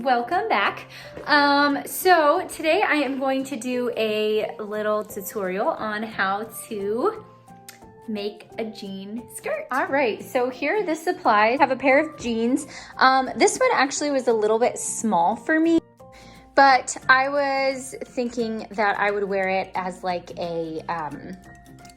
welcome back. So today I am going to do a little tutorial on how to make a jean skirt. All right, so here are the supplies. I have a pair of jeans. This one actually was a little bit small for me, but I was thinking that I would wear it as like a,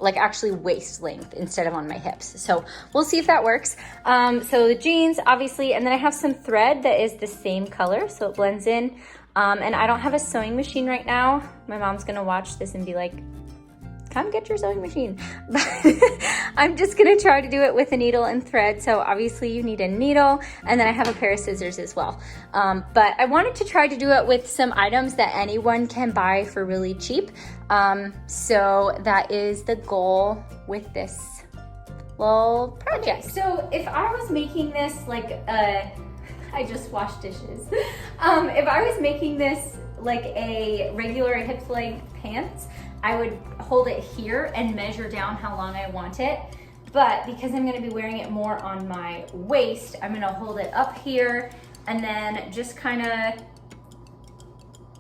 like actually waist length instead of on my hips. So we'll see if that works. So the jeans, obviously, and then I have some thread that is the same color, so it blends in. And I don't have a sewing machine right now. My mom's gonna watch this and be like, come get your sewing machine. But I'm just gonna try to do it with a needle and thread. So obviously you need a needle, and then I have a pair of scissors as well. But I wanted to try to do it with some items that anyone can buy for really cheap. So that is the goal with this little project. Okay, so if I was making this like I just washed dishes. If I was making this like a regular hip length pants, I would hold it here and measure down how long I want it. But because I'm gonna be wearing it more on my waist, I'm gonna hold it up here and then just kind of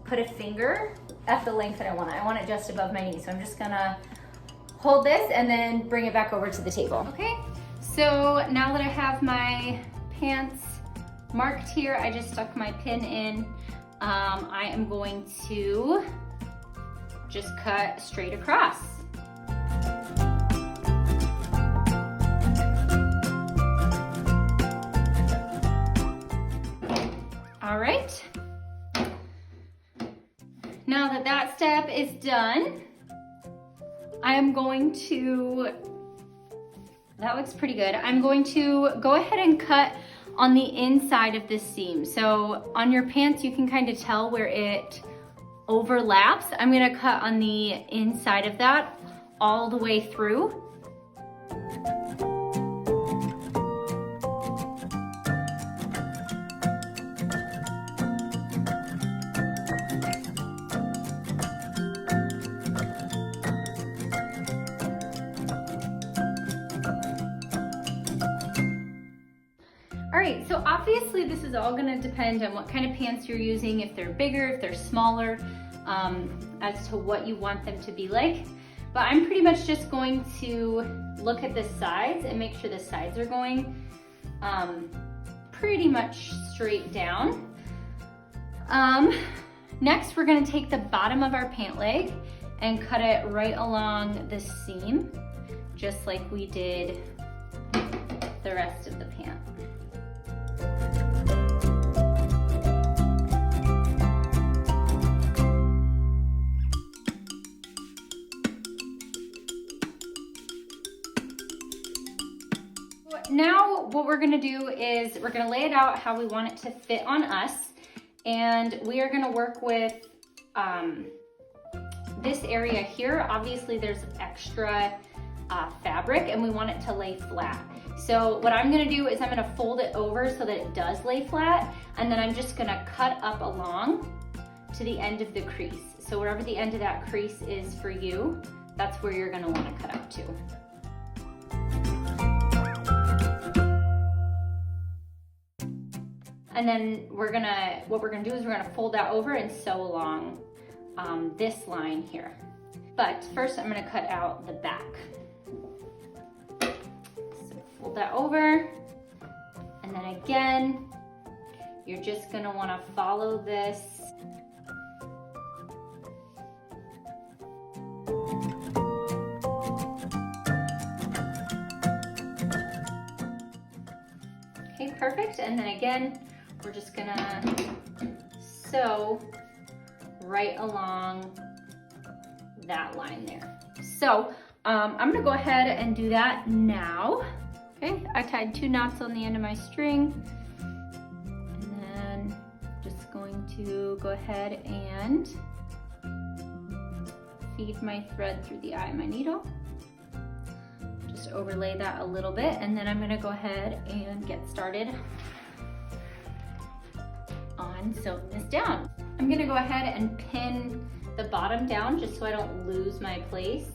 put a finger at the length that I want it. I want it just above my knee. So I'm just gonna hold this and then bring it back over to the table. Okay, so now that I have my pants marked here, I just stuck my pin in. I am going to just cut straight across. All right. Now that that step is done, I am going to, that looks pretty good. I'm going to go ahead and cut on the inside of this seam. So on your pants, you can kind of tell where it overlaps. I'm gonna cut on the inside of that all the way through. All right, so obviously this is all gonna depend on what kind of pants you're using, if they're bigger, if they're smaller, as to what you want them to be like. But I'm pretty much just going to look at the sides and make sure the sides are going pretty much straight down. Next, we're gonna take the bottom of our pant leg and cut it right along the seam, just like we did the rest of the pant. Now what we're gonna do is we're gonna lay it out how we want it to fit on us, and we are gonna work with this area here. Obviously there's extra fabric and we want it to lay flat. So what I'm gonna do is I'm gonna fold it over so that it does lay flat, and then I'm just gonna cut up along to the end of the crease. So wherever the end of that crease is for you, that's where you're gonna wanna cut up to. And then what we're gonna do is we're gonna fold that over and sew along this line here. But first I'm gonna cut out the back. So fold that over, and then again, you're just gonna wanna follow this okay, perfect. And then again, we're just gonna sew right along that line there. So I'm gonna go ahead and do that now. Okay, I tied 2 knots on the end of my string, and then just going to go ahead and feed my thread through the eye of my needle. Just overlay that a little bit, and then I'm gonna go ahead and get started on sewing this down. I'm gonna go ahead and pin the bottom down just so I don't lose my place.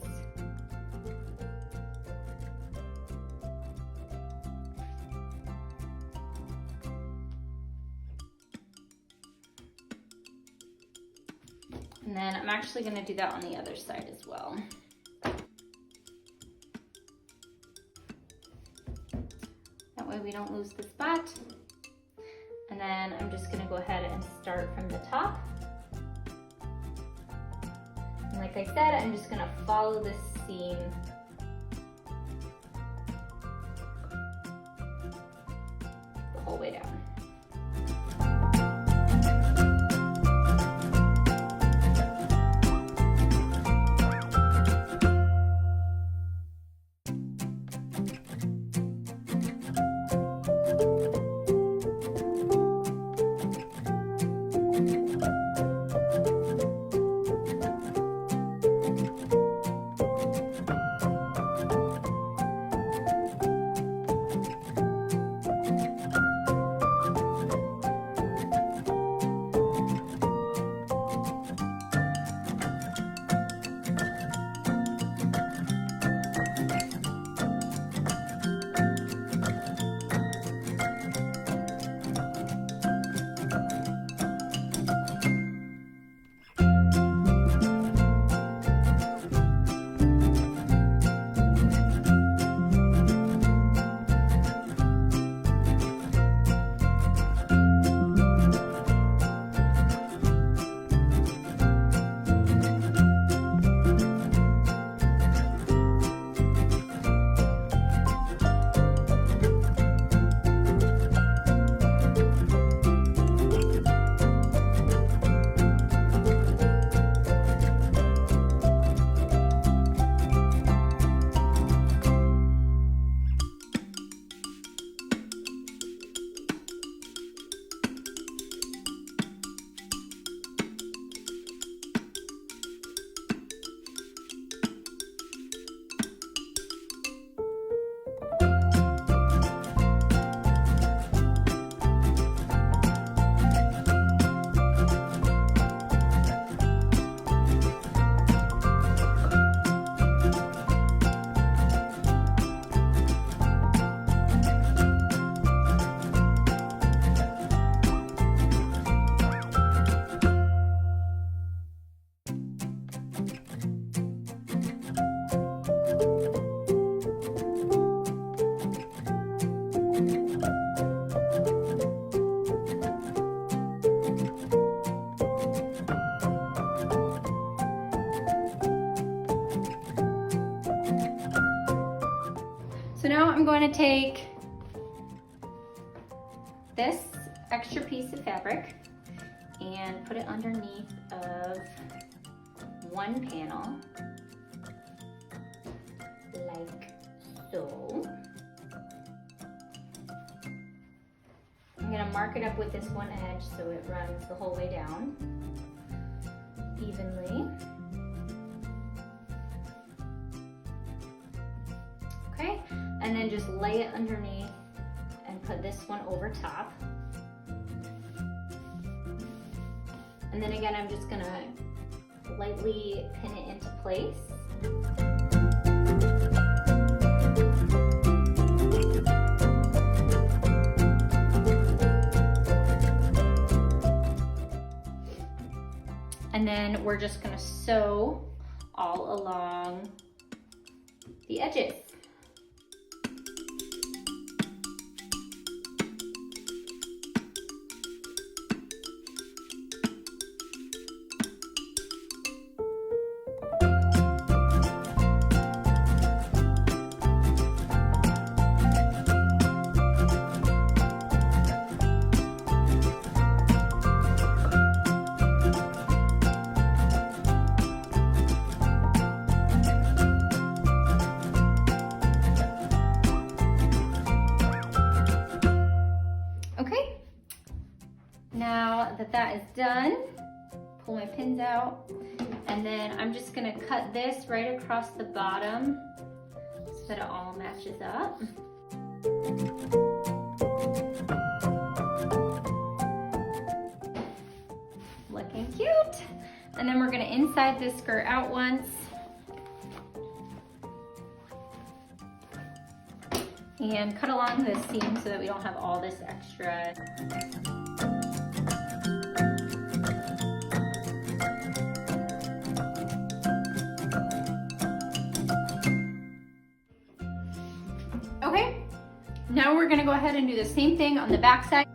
And then I'm actually gonna do that on the other side as well. That way we don't lose the spot. And then I'm just gonna go ahead and start from the top. And like I said, I'm just gonna follow this seam the whole way down. So now I'm going to take this extra piece of fabric and put it underneath of one panel, like so. I'm gonna mark it up with this one edge so it runs the whole way down evenly. Okay, and then just lay it underneath and put this one over top. And then again, I'm just gonna lightly pin it into place. And then we're just gonna sew all along the edges. Now that that is done, pull my pins out, and then I'm just gonna cut this right across the bottom so that it all matches up. Looking cute. And then we're gonna inside this skirt out once. And cut along the seam so that we don't have all this extra. Okay, now we're gonna go ahead and do the same thing on the back side.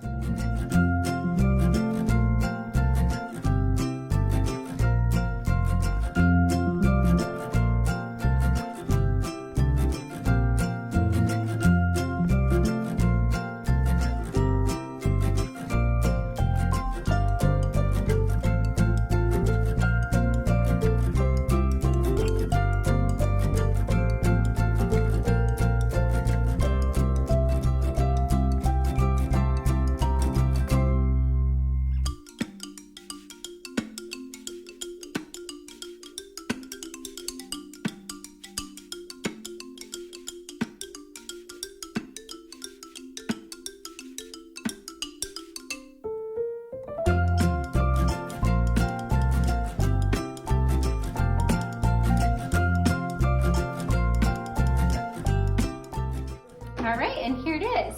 All right, and here it is.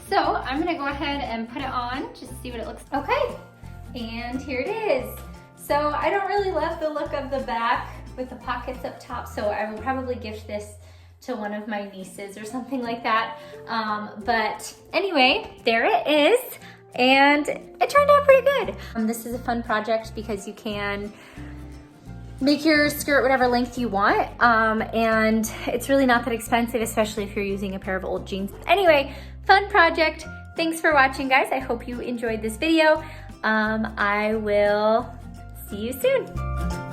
So I'm gonna go ahead and put it on, just to see what it looks like. Okay, and here it is. So I don't really love the look of the back with the pockets up top, so I will probably gift this to one of my nieces or something like that. But anyway, there it is, and it turned out pretty good. This is a fun project because you can make your skirt whatever length you want, and it's really not that expensive, especially if you're using a pair of old jeans. Anyway, fun project. Thanks for watching, guys. I hope you enjoyed this video. I will see you soon.